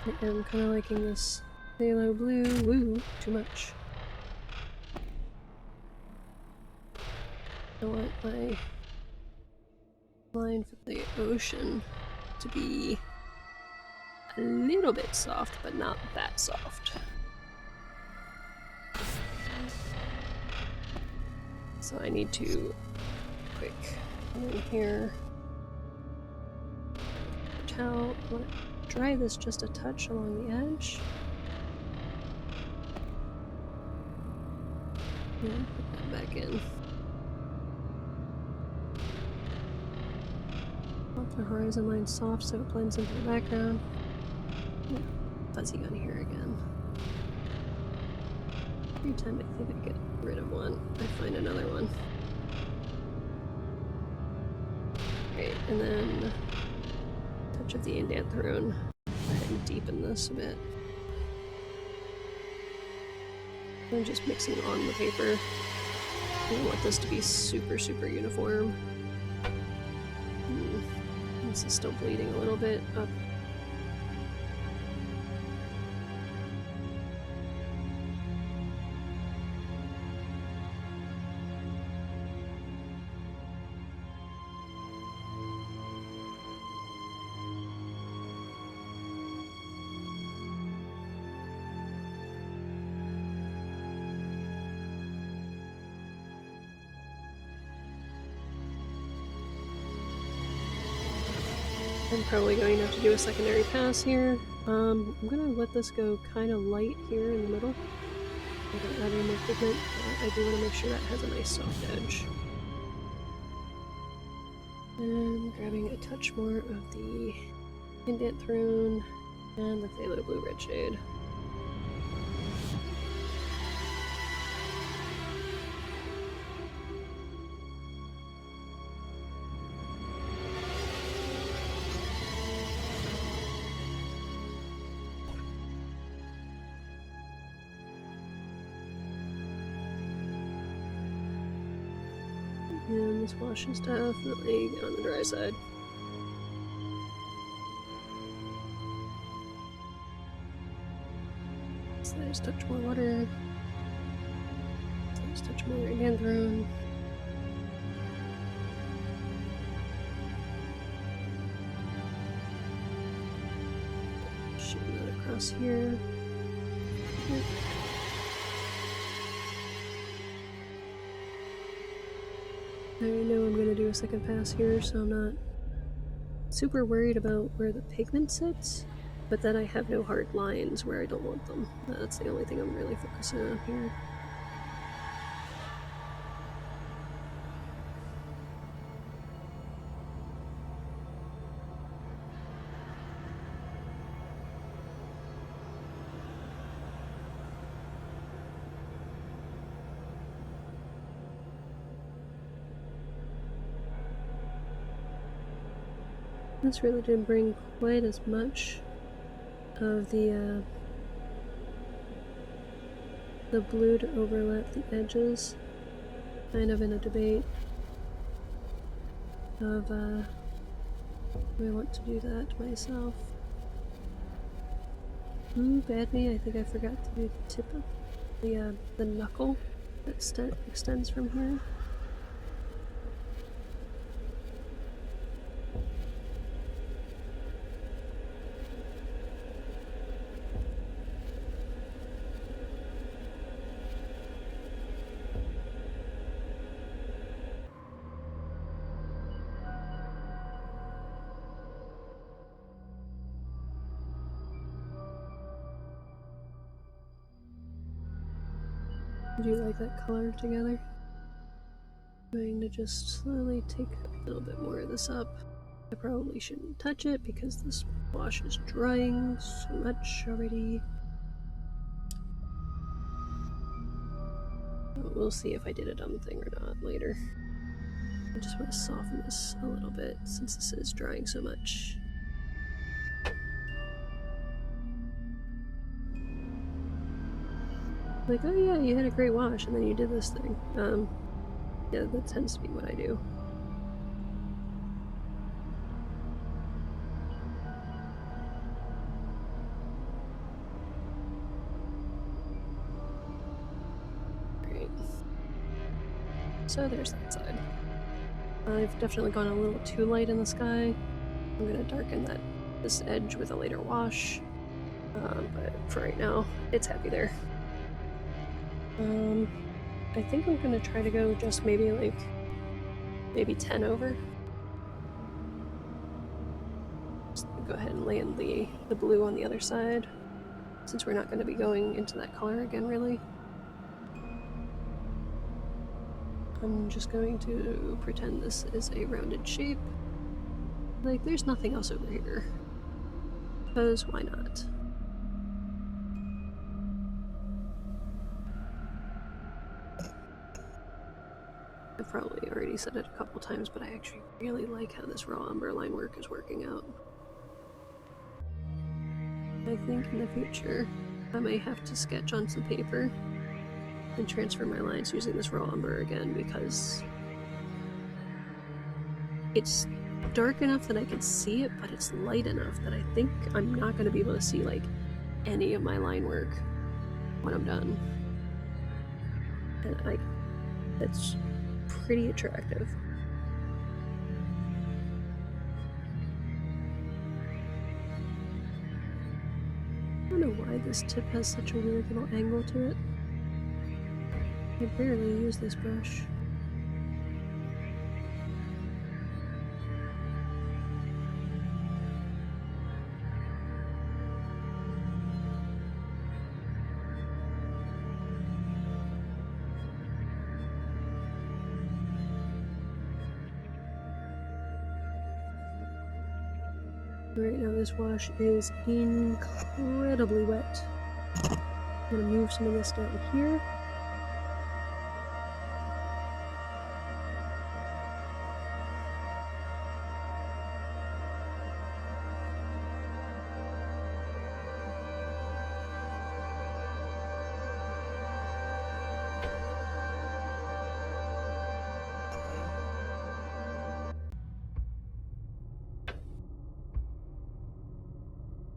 I am kind of liking this phthalo blue. Woo, too much. I want my line for the ocean to be a little bit soft, but not that soft. So I need to quick come in here. Towel. I want to dry this just a touch along the edge. And put that back in. Want the horizon line soft so it blends into the background. Yeah, fuzzy on here again. Every time I think I get rid of one, I find another one. Great, and then touch of the indanthrone. Go ahead and deepen this a bit. I'm just mixing on the paper. I want this to be super, super uniform. This is still bleeding a little bit up. I'm probably going to have to do a secondary pass here. I'm gonna let this go kind of light here in the middle. I'm gonna add in more pigment. I do want to make sure that has a nice soft edge. And grabbing a touch more of the indanthrone and the phthalo blue red shade. And this wash is definitely on the dry side. So I just touch more water. So I just touch more indanthrone. Shoot that across here. I know I'm gonna do a second pass here, so I'm not super worried about where the pigment sits, but then I have no hard lines where I don't want them. That's the only thing I'm really focusing on here. This really didn't bring quite as much of the blue to overlap the edges. Kind of in a debate of do I want to do that myself? Bad me, I think I forgot to do the tip of the knuckle that extends from here. Do you like that color together? I'm going to just slowly take a little bit more of this up. I probably shouldn't touch it because this wash is drying so much already. But we'll see if I did a dumb thing or not later. I just want to soften this a little bit since this is drying so much. Like, oh yeah, you had a great wash and then you did this thing. Yeah, that tends to be what I do. Great. So there's that side. I've definitely gone a little too light in the sky. I'm gonna darken this edge with a later wash. But for right now, it's happy there. I think I'm gonna try to go just maybe 10 over. Just go ahead and land the blue on the other side, since we're not gonna be going into that color again, really. I'm just going to pretend this is a rounded shape. Like, there's nothing else over here. Because why not? I've probably already said it a couple times, but I actually really like how this raw umber line work is working out. I think in the future, I may have to sketch on some paper and transfer my lines using this raw umber again, because it's dark enough that I can see it, but it's light enough that I think I'm not going to be able to see like any of my line work when I'm done. And that's pretty attractive. I don't know why this tip has such a weird little angle to it. I barely use this brush. Right now this wash is incredibly wet. I'm gonna move some of this down here.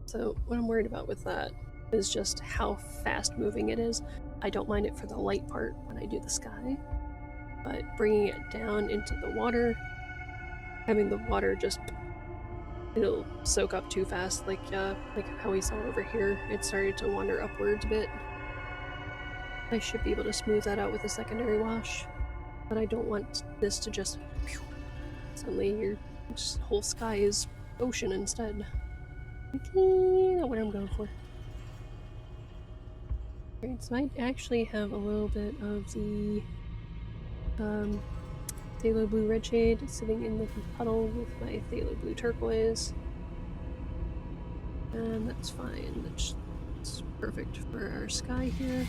So what I'm worried about with that is just how fast moving it is. I don't mind it for the light part when I do the sky, but bringing it down into the water, having the water just, it'll soak up too fast, like how we saw over here. It started to wander upwards a bit. I should be able to smooth that out with a secondary wash. but I don't want this to just suddenly your whole sky is ocean instead. Okay, not what I'm going for. Alright, so I actually have a little bit of the phthalo blue red shade sitting in the puddle with my phthalo blue turquoise. And that's fine. That's perfect for our sky here.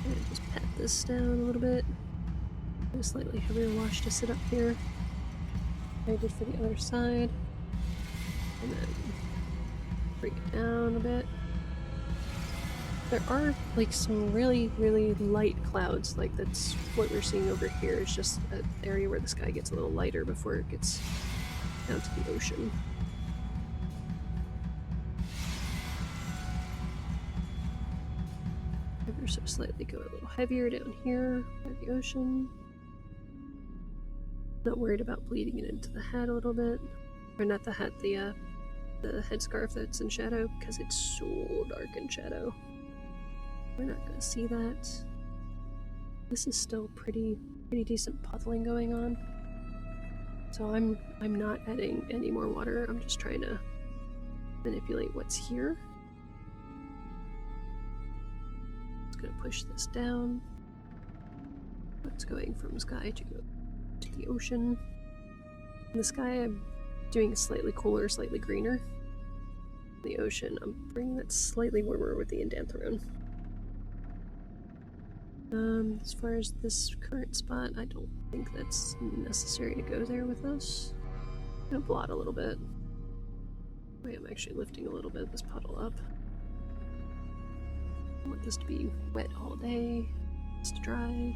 And just pat this down a little bit. A slightly heavier wash to sit up here. I did for the other side. And then bring it down a bit. There are like some really, really light clouds. Like that's what we're seeing over here. It's just an area where the sky gets a little lighter before it gets down to the ocean. Ever so slightly go a little heavier down here by the ocean. Not worried about bleeding it into the hat a little bit. Or not the hat, the headscarf that's in shadow, because it's so dark in shadow. We're not gonna see that. This is still pretty decent puddling going on. So I'm not adding any more water. I'm just trying to manipulate what's here. Just gonna push this down. What's going from sky to the ocean. In the sky, I'm doing slightly cooler, slightly greener. In the ocean, I'm bringing that slightly warmer with the indanthrone. As far as this current spot, I don't think that's necessary to go there with us. I'm gonna blot a little bit. Wait, I'm actually lifting a little bit of this puddle up. I want this to be wet all day. It's to dry.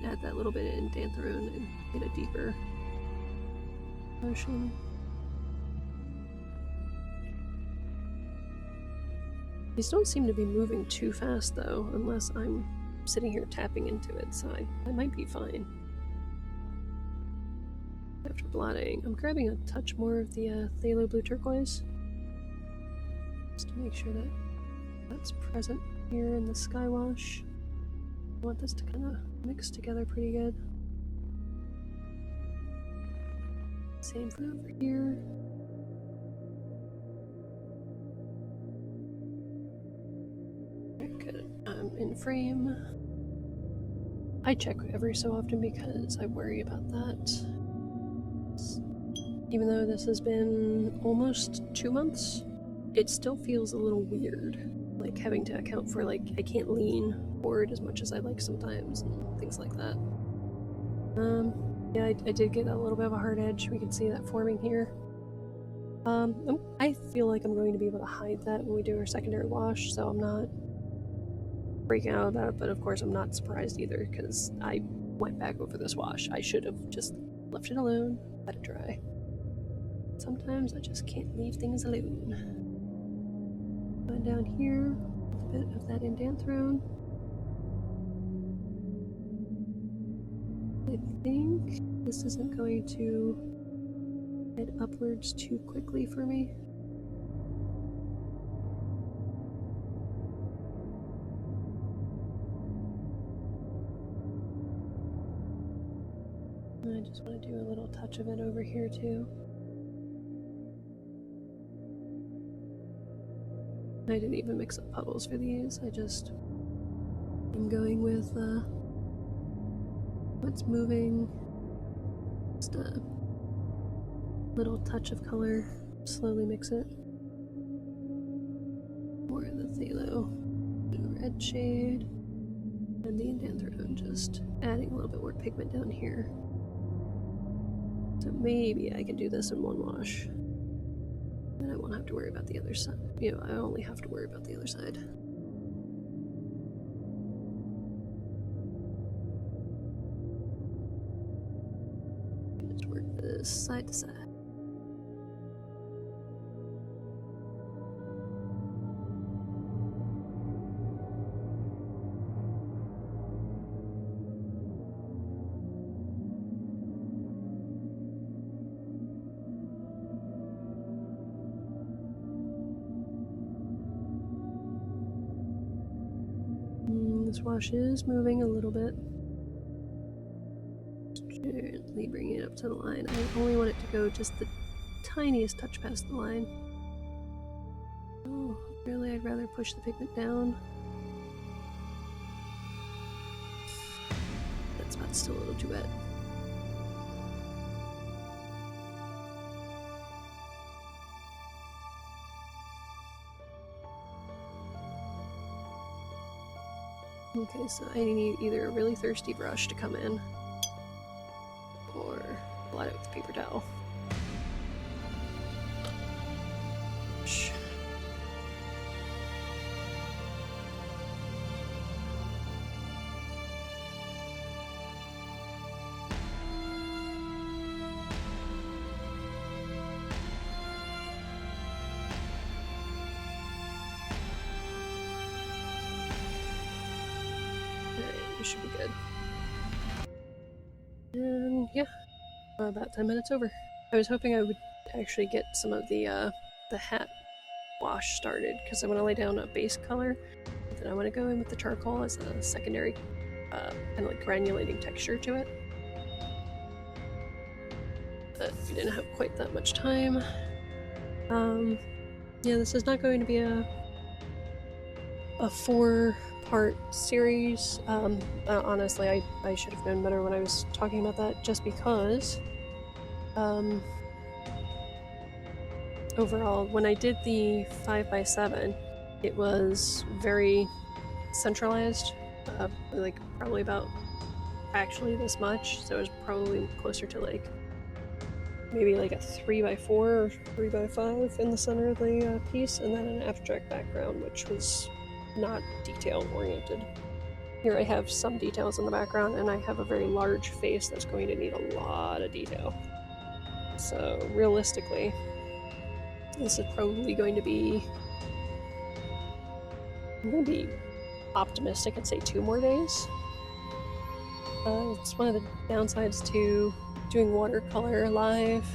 Add that little bit of indanthrone and get a deeper ocean. These don't seem to be moving too fast though, unless I'm sitting here tapping into it, so I might be fine. After blotting, I'm grabbing a touch more of the phthalo blue turquoise, just to make sure that that's present here in the sky wash. I want this to kind of mix together pretty good. Same for over here. Good. I'm in frame. I check every so often because I worry about that. Even though this has been almost 2 months, it still feels a little weird. Like having to account for like I can't lean forward as much as I like sometimes and things like that. Yeah, I did get a little bit of a hard edge. We can see that forming here. I feel like I'm going to be able to hide that when we do our secondary wash, so I'm not freaking out about it, but of course I'm not surprised either because I went back over this wash. I should have just left it alone, let it dry. Sometimes I just can't leave things alone. Going down here, a bit of that indanthrone. I think this isn't going to head upwards too quickly for me. I just want to do a little touch of it over here too. I didn't even mix up puddles for these. I just am going with what's moving. Just a little touch of color. Slowly mix it. More of the phthalo blue red shade. And the indanthrone, just adding a little bit more pigment down here. So maybe I can do this in one wash. Then I won't have to worry about the other side. You know, I only have to worry about the other side. Just work this side to side. This wash is moving a little bit. Gently bringing it up to the line. I only want it to go just the tiniest touch past the line. Oh, really, I'd rather push the pigment down. That spot's still a little too wet. Okay, so I need either a really thirsty brush to come in, or blot it with a paper towel. Shh. Should be good. And yeah, about 10 minutes over. I was hoping I would actually get some of the hat wash started, because I want to lay down a base color, and then I want to go in with the charcoal as a secondary kind of like granulating texture to it. But we didn't have quite that much time. Yeah, this is not going to be a 4-part series. Honestly, I should have known better when I was talking about that, just because overall, when I did the 5x7, it was very centralized, like probably about actually this much, so it was probably closer to like maybe like a 3x4 or 3x5 in the center of the piece, and then an abstract background, which was not detail oriented. Here I have some details in the background, and I have a very large face that's going to need a lot of detail. So realistically, this is probably going to be, I'm going to be optimistic and say 2 more days. It's one of the downsides to doing watercolor live,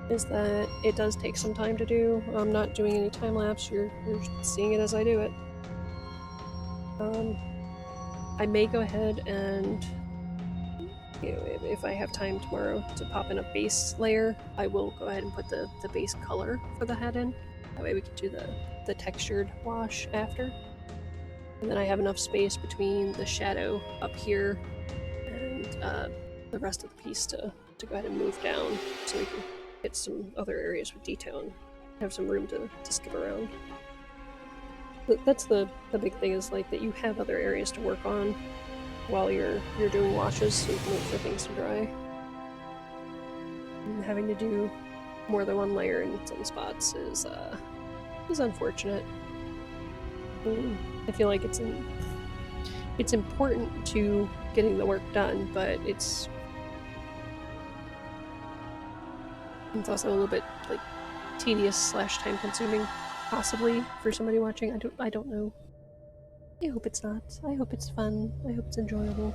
is that it does take some time to do. I'm not doing any time lapse, you're seeing it as I do it. I may go ahead and, you know, if I have time tomorrow to pop in a base layer, I will go ahead and put the base color for the hat in. That way we can do the textured wash after. And then I have enough space between the shadow up here and the rest of the piece to go ahead and move down, so we can hit some other areas with detail and have some room to skip around. But that's the big thing, is like that you have other areas to work on while you're doing washes, so you can wait for things to dry. And having to do more than one layer in some spots is unfortunate. I feel like it's important to getting the work done, but it's also a little bit like tedious / time consuming, possibly, for somebody watching. I don't know. I hope it's not. I hope it's fun. I hope it's enjoyable.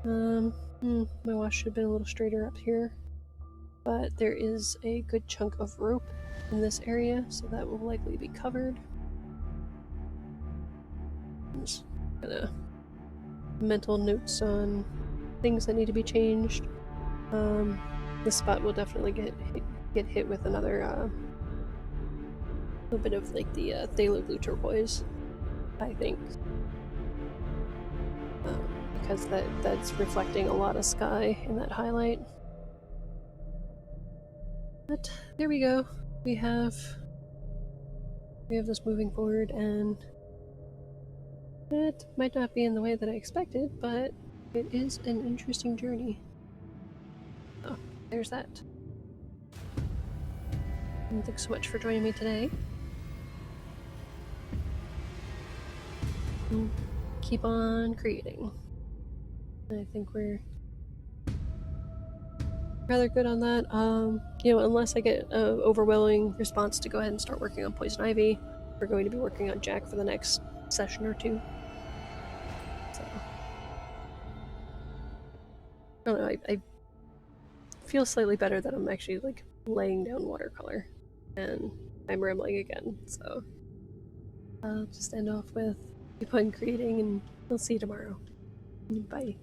My wash should have been a little straighter up here, but there is a good chunk of rope in this area, so that will likely be covered. Just kinda mental notes on things that need to be changed. This spot will definitely get hit with another little bit of like the phthalo blue turquoise, I think, because that's reflecting a lot of sky in that highlight. But there we go. We have this moving forward, and it might not be in the way that I expected, but it is an interesting journey. Oh, there's that. And thanks so much for joining me today. And keep on creating. I think we're rather good on that. You know, unless I get an overwhelming response to go ahead and start working on Poison Ivy, we're going to be working on Jack for the next session or 2. So, I don't know, I feel slightly better that I'm actually like laying down watercolor, and I'm rambling again, so I'll just end off with keep on creating, and I'll see you tomorrow. Bye.